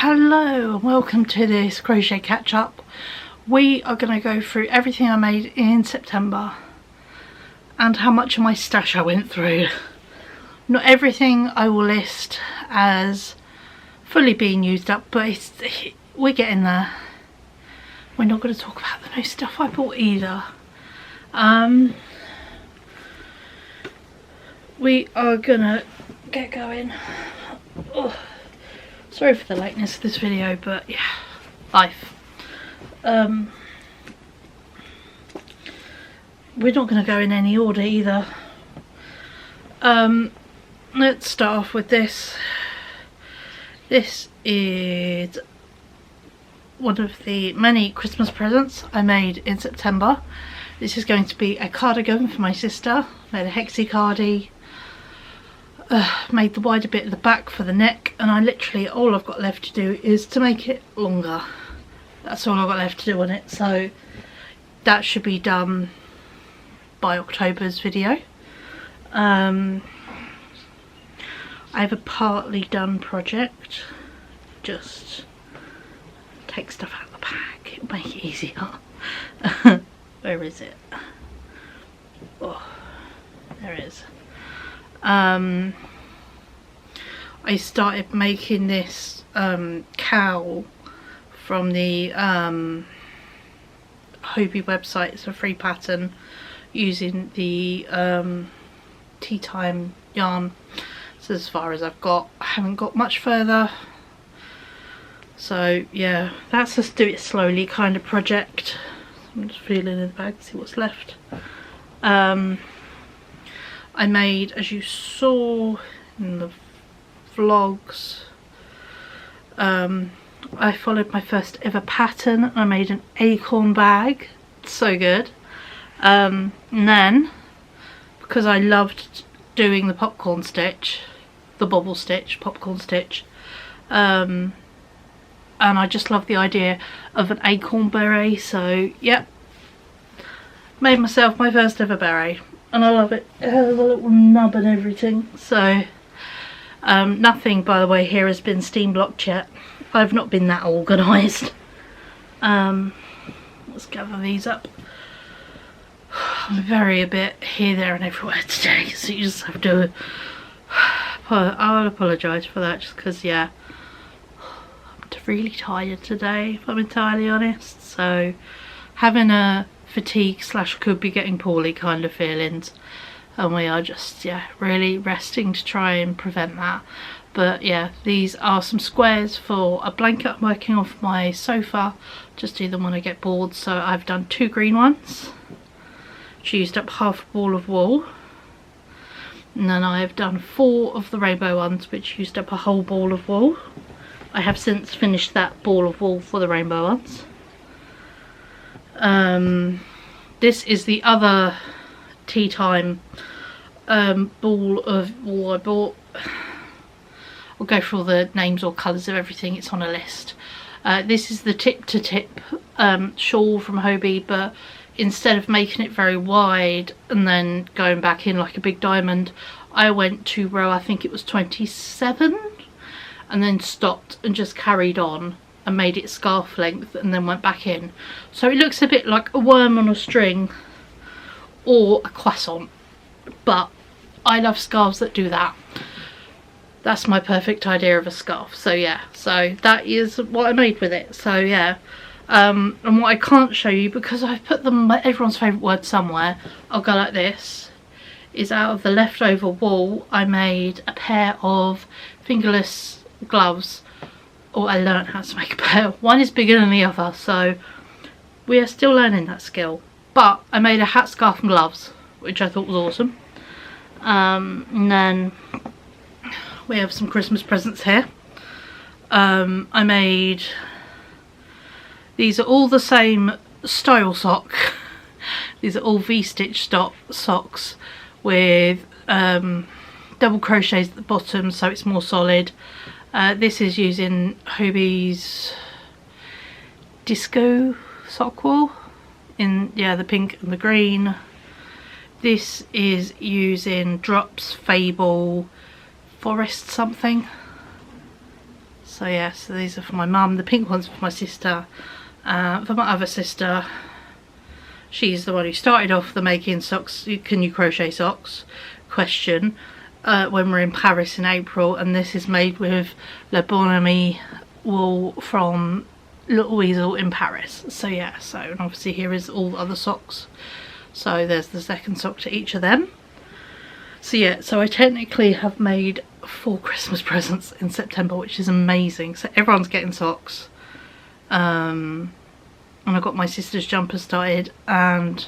Hello and welcome to this crochet catch up. We are going to go through everything I made in September and how much of my stash I went through. Not everything I will list as fully being used up, but we're getting there. We're not going to talk about the new stuff I bought either. We are gonna get going. Oh, sorry for the lateness of this video, but yeah, life. We're not going to go in any order either. Let's start off with this. This is one of the many Christmas presents I made in September. This is going to be a cardigan for my sister. Made a hexie cardie. Made the wider bit at the back for the neck, and I literally, all I've got left to do is to make it longer. That's all I've got left to do on it, so that should be done by October's video. I have a partly done project. Just take stuff out of the bag, it'll make it easier. Where is it? Oh, there it is. I started making this cowl from the Hobie website. It's a free pattern using the tea time yarn. So as far as I've got, I haven't got much further. So yeah, that's a do it slowly kind of project. I'm just feeling in the bag to see what's left. I made, as you saw in the vlogs, I followed my first ever pattern. I made an acorn bag. So good. And then, because I loved doing the popcorn stitch, the bobble stitch, popcorn stitch, and I just love the idea of an acorn beret, so yep, made myself my first ever beret. And I love it. It has a little nub and everything. So, nothing, by the way, here has been steam blocked yet. I've not been that organised. Let's gather these up. I'm a bit here, there and everywhere today. So you just have to... I'll apologise for that, just because, yeah, I'm really tired today, if I'm entirely honest. So, having a fatigue / could be getting poorly kind of feelings, and we are just, yeah, really resting to try and prevent that. But yeah, these are some squares for a blanket I'm working off my sofa. Just do them when I get bored. So I've done 2 green ones, which used up half a ball of wool, and then I have done 4 of the rainbow ones, which used up a whole ball of wool. I have since finished that ball of wool for the rainbow ones. This is the other tea time ball of wool I bought. I'll go through all the names or colours of everything, it's on a list. This is the tip to tip shawl from Hobie, but instead of making it very wide and then going back in like a big diamond, I went to row, I think it was 27, and then stopped and just carried on and made it scarf length and then went back in. So it looks a bit like a worm on a string or a croissant, but I love scarves that do that. That's my perfect idea of a scarf. So yeah, so that is what I made with it. So yeah, and what I can't show you, because I've put them, everyone's favourite word somewhere, I'll go like this, is out of the leftover wool I made a pair of fingerless gloves. Or I learned how to make a pair. One is bigger than the other, so we are still learning that skill. But I made a hat, scarf and gloves, which I thought was awesome. And then we have some Christmas presents here. I made, these are all the same style sock. These are all V-stitch socks with double crochets at the bottom, so it's more solid. This is using Hobie's disco sock wool in, yeah, the pink and the green. This is using Drops Fable Forest something. So So yeah, so these are for my mum. The pink ones for my sister. For my other sister, she's the one who started off the making socks, can you crochet socks question, when we're in Paris in April, and this is made with Le Bon Ami wool from Little Weasel in Paris. So yeah, so and obviously here is all the other socks. So there's the second sock to each of them. So yeah, so I technically have made 4 Christmas presents in September, which is amazing. So everyone's getting socks. And I got my sister's jumper started, and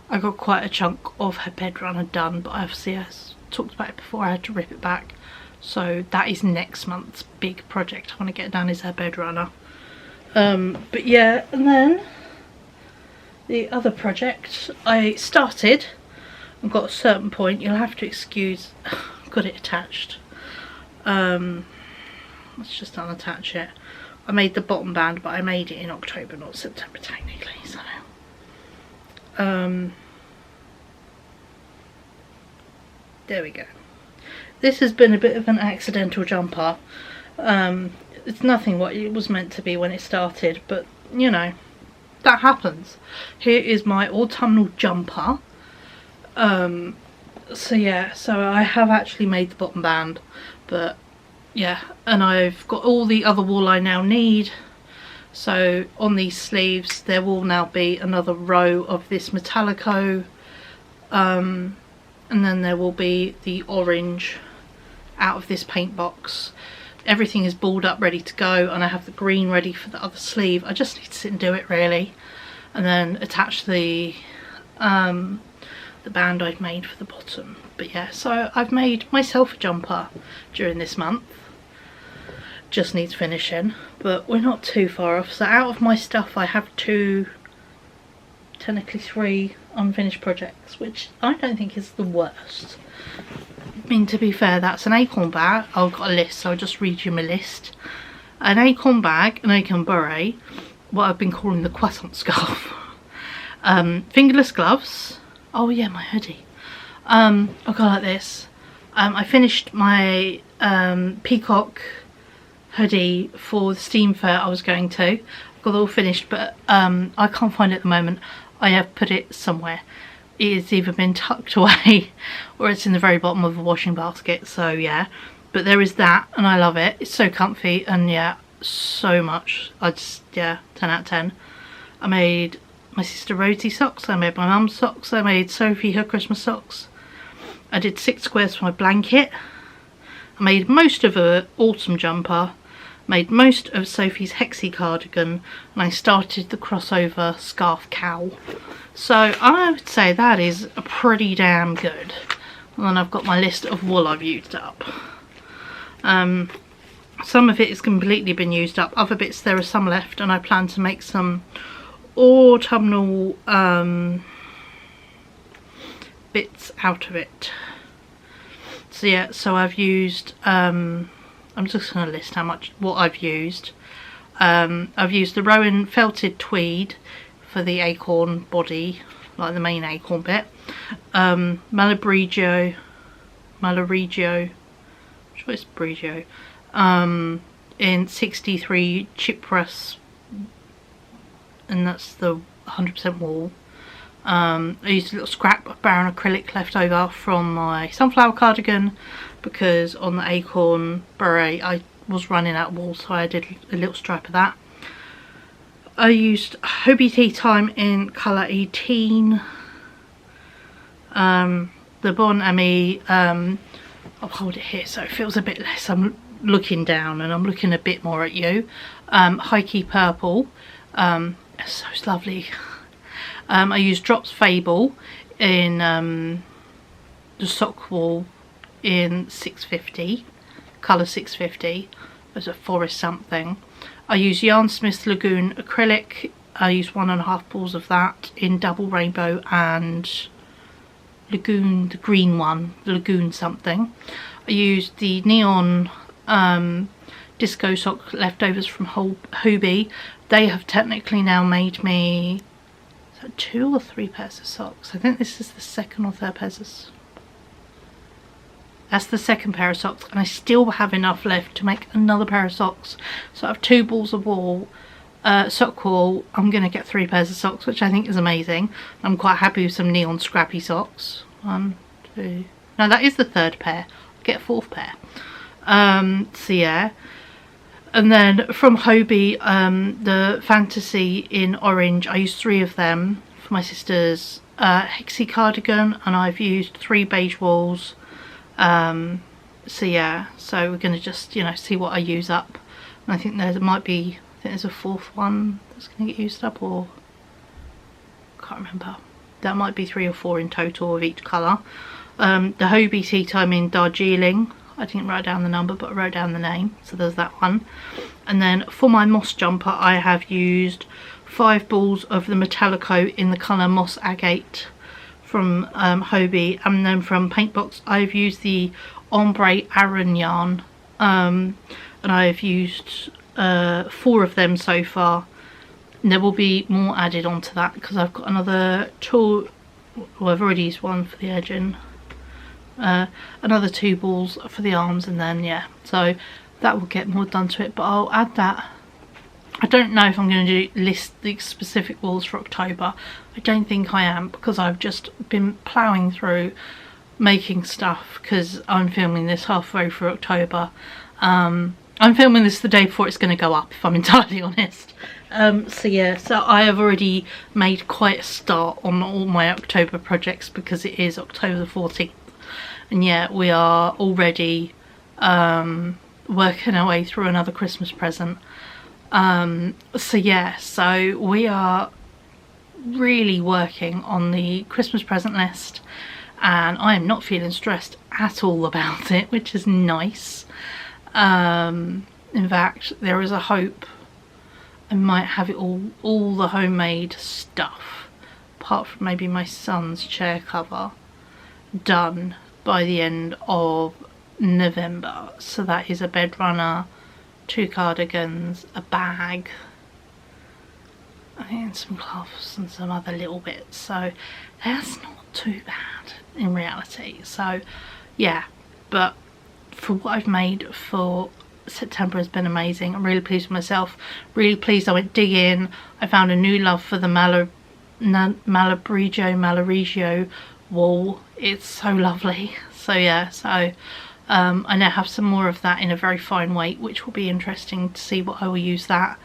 I got quite a chunk of her bed runner done, but obviously I talked about it before, I had to rip it back. So that is next month's big project I want to get done, is her bed runner. But yeah, and then the other project I started and got a certain point, you'll have to excuse, got it attached. Let's just unattach it. I made the bottom band, but I made it in October, not September technically, so there we go. This has been a bit of an accidental jumper. It's nothing what it was meant to be when it started, but you know, that happens. Here is my autumnal jumper. So yeah, so I have actually made the bottom band, but yeah, and I've got all the other wool I now need. So on these sleeves there will now be another row of this Metallico, and then there will be the orange out of this paint box. Everything is balled up ready to go, and I have the green ready for the other sleeve. I just need to sit and do it really, and then attach the band I've made for the bottom. But yeah, so I've made myself a jumper during this month. Just needs finishing, but we're not too far off. So out of my stuff I have 2, technically 3 unfinished projects, which I don't think is the worst. I mean, to be fair, that's an acorn bag. I've got a list, so I'll just read you my list. An acorn bag, an acorn beret, what I've been calling the croissant scarf, fingerless gloves. Oh yeah, my hoodie. I'll go like this. I finished my peacock hoodie for the steam fair I was going to. I've got it all finished, but I can't find it at the moment. I have put it somewhere. It has either been tucked away or it's in the very bottom of the washing basket, so yeah. But there is that, and I love it. It's so comfy, and yeah, so much. I just, yeah, 10 out of 10. I made my sister Rosie socks, I made my mum's socks, I made Sophie her Christmas socks. I did 6 squares for my blanket. I made most of her autumn jumper, made most of Sophie's Hexie cardigan, and I started the crossover scarf cowl. So I would say that is pretty damn good. And then I've got my list of wool I've used up. Some of it has completely been used up, other bits there are some left, and I plan to make some autumnal bits out of it. So yeah, so I've used, I'm just going to list what I've used. I've used the Rowan felted tweed for the acorn body, like the main acorn bit. Malabrigio, choice Brigio, in 63 Cyprus, and that's the 100% wool. I used a little scrap of brown acrylic left over from my sunflower cardigan, because on the acorn beret I was running out of wool, so I did a little stripe of that. I used Hobie Tea Time in colour 18. The Bon Ami, I'll hold it here so it feels a bit less, I'm looking down and I'm looking a bit more at you. High Key Purple, it's so lovely. I used Drops Fable in the sock wool in 650, colour 650, as a forest something. I used Yarn Smith's Lagoon acrylic. I used 1.5 balls of that in double rainbow and Lagoon, the green one, the Lagoon something. I used the neon disco sock leftovers from Hobie. They have technically now made me 2 or 3 pairs of socks. I think this is the 2nd or 3rd pairs of That's the second pair of socks, and I still have enough left to make another pair of socks. So I have 2 balls of wool, sock wool. I'm going to get 3 pairs of socks, which I think is amazing. I'm quite happy with some neon scrappy socks. 1, 2... No, that is the 3rd pair. I'll get a 4th pair. So yeah. And then from Hobie, the Fantasy in orange, I used 3 of them for my sister's Hexie cardigan, and I've used 3 beige wools. So yeah, so we're going to just, you know, see what I use up. And I think there might be, I think there's a 4th one that's going to get used up, or can't remember. That might be 3 or 4 in total of each colour. The Hobie Tea Time in Darjeeling, I didn't write down the number, but I wrote down the name, so there's that one. And then for my moss jumper, I have used 5 balls of the Metallico in the colour Moss Agate from Hobie, and then from Paintbox I've used the Ombre Aran yarn, and I've used 4 of them so far. And there will be more added onto that because I've got another 2, well, I've already used 1 for the edging, another 2 balls for the arms, and then yeah, so that will get more done to it, but I'll add that. I don't know if I'm going to list the specific walls for October. I don't think I am, because I've just been ploughing through making stuff because I'm filming this halfway through October. I'm filming this the day before it's going to go up, if I'm entirely honest. So yeah, so I have already made quite a start on all my October projects because it is October the 14th. And yeah, we are already working our way through another Christmas present. So yeah, so we are really working on the Christmas present list, and I am not feeling stressed at all about it, which is nice. In fact, there is a hope I might have it all the homemade stuff, apart from maybe my son's chair cover, done by the end of November. So that is a bed runner, 2 cardigans, a bag, I think some gloves and some other little bits, so that's not too bad in reality. So yeah, but for what I've made for September has been amazing. I'm really pleased with myself, really pleased I went digging. I found a new love for the Malabrigio wool. It's so lovely. So yeah, so I now have some more of that in a very fine weight, which will be interesting to see what I will use that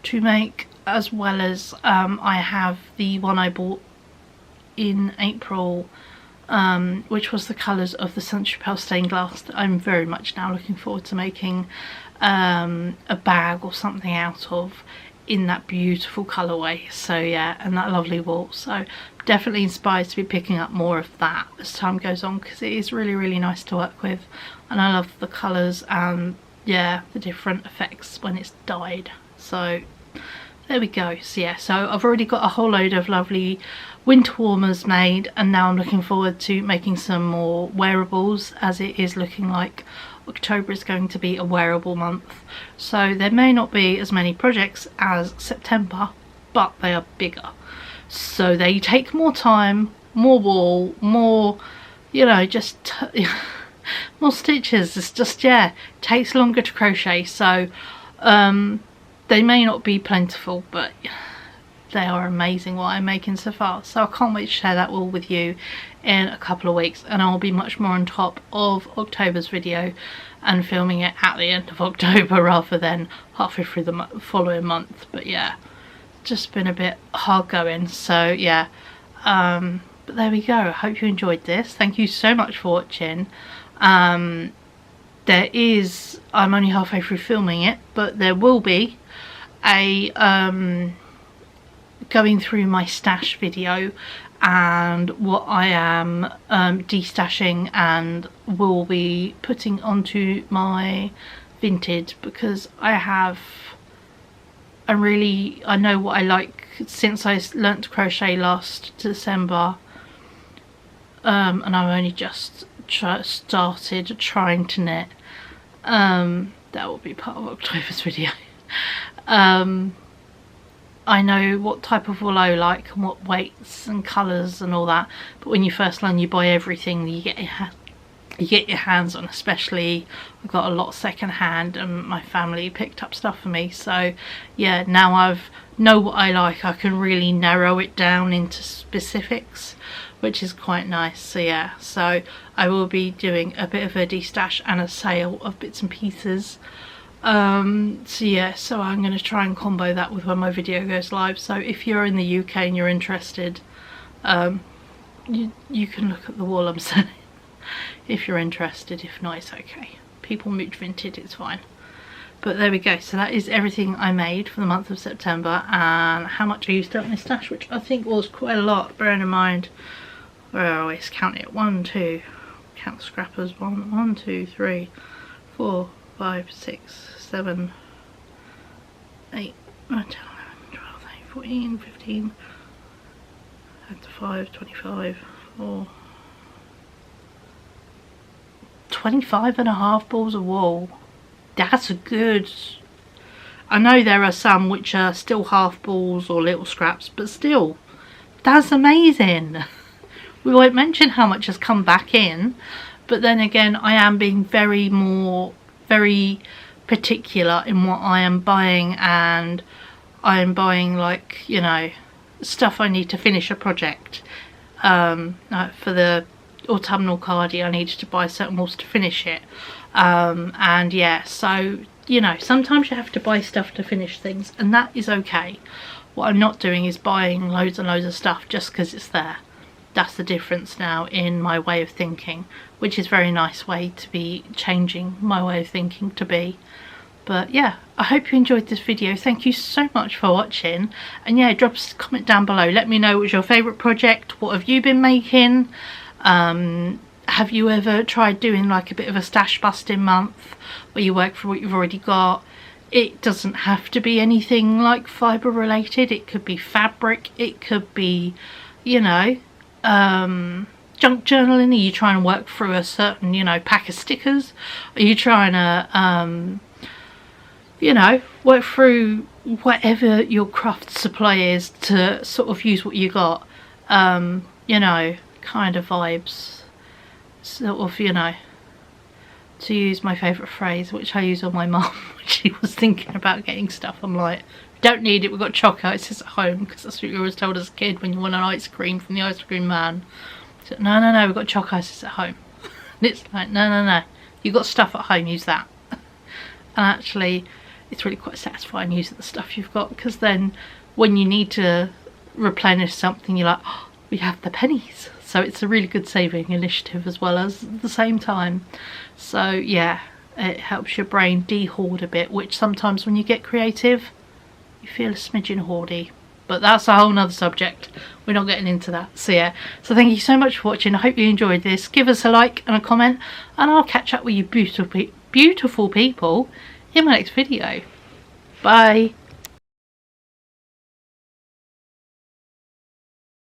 to make, as well as I have the one I bought in April, which was the colours of the Saint Tropez stained glass that I'm very much now looking forward to making a bag or something out of, in that beautiful colourway. So yeah, and that lovely wool. So definitely inspired to be picking up more of that as time goes on, because it is really, really nice to work with, and I love the colours and yeah, the different effects when it's dyed. So there we go. So yeah, so I've already got a whole load of lovely winter warmers made, and now I'm looking forward to making some more wearables, as it is looking like October is going to be a wearable month. So there may not be as many projects as September, but they are bigger, so they take more time, more wool, more, you know, just more stitches. It's just, yeah, takes longer to crochet. So they may not be plentiful, but they are amazing what I'm making so far. So I can't wait to share that all with you in a couple of weeks, and I'll be much more on top of October's video and filming it at the end of October rather than halfway through the following month. But yeah, just been a bit hard going. So yeah, but there we go. I hope you enjoyed this. Thank you so much for watching. I'm only halfway through filming it, but there will be a going through my stash video and what I am destashing and will be putting onto my vintage, because I know what I like since I learnt to crochet last December, and I've only just started trying to knit. That will be part of October's video. I know what type of wool I like and what weights and colours and all that, but when you first learn, you buy everything, you get you get your hands on. Especially I've got a lot second hand and my family picked up stuff for me, so yeah, now I've know what I like, I can really narrow it down into specifics, which is quite nice. So yeah, so I will be doing a bit of a destash and a sale of bits and pieces. So yeah, so I'm going to try and combo that with when my video goes live. So if you're in the UK and you're interested, you can look at the wall I'm selling if you're interested. If not, it's okay. People mooch vinted, it's fine. But there we go. So that is everything I made for the month of September, and how much I used up my stash, which I think was quite a lot, bearing in mind where I always count it. 1, 2, count the scrappers. 1, 2, 3, 4, 5, 6, 7, 8, 9, 10, 11, 12, 13, 14, 15, add to 5, 25, 4, 25 and a half balls of wool. That's a good... I know there are some which are still half balls or little scraps, but still, that's amazing. We won't mention how much has come back in, but then again, I am being very particular in what I am buying, and I am buying, like, you know, stuff I need to finish a project. Like for the autumnal cardi, I needed to buy certain wools to finish it. And yeah, so you know, sometimes you have to buy stuff to finish things, and that is okay. What I'm not doing is buying loads and loads of stuff just because it's there. That's the difference now in my way of thinking, which is a very nice way to be changing my way of thinking to be. But yeah, I hope you enjoyed this video. Thank you so much for watching, and yeah, drop us a comment down below. Let me know what's your favourite project, what have you been making. Have you ever tried doing like a bit of a stash busting month where you work for what you've already got? It doesn't have to be anything like fibre related. It could be fabric, it could be, you know, junk journaling. Are you trying to work through a certain, you know, pack of stickers? Are you trying to, you know, work through whatever your craft supply is to sort of use what you got? You know, kind of vibes. Sort of, you know, to use my favourite phrase, which I use on my mum when she was thinking about getting stuff. I'm like, don't need it, we've got choco ices at home, because that's what you always told as a kid when you want an ice cream from the ice cream man. So, no, we've got choco ices at home. And it's like, no, you've got stuff at home, use that. And actually, it's really quite satisfying using the stuff you've got, because then when you need to replenish something, you're like, oh, we have the pennies. So it's a really good saving initiative as well as at the same time. So yeah, it helps your brain de-hoard a bit, which sometimes when you get creative, you feel a smidgen hoardy. But that's a whole nother subject. We're not getting into that. So yeah, so thank you so much for watching. I hope you enjoyed this. Give us a like and a comment, and I'll catch up with you beautiful people in my next video. Bye.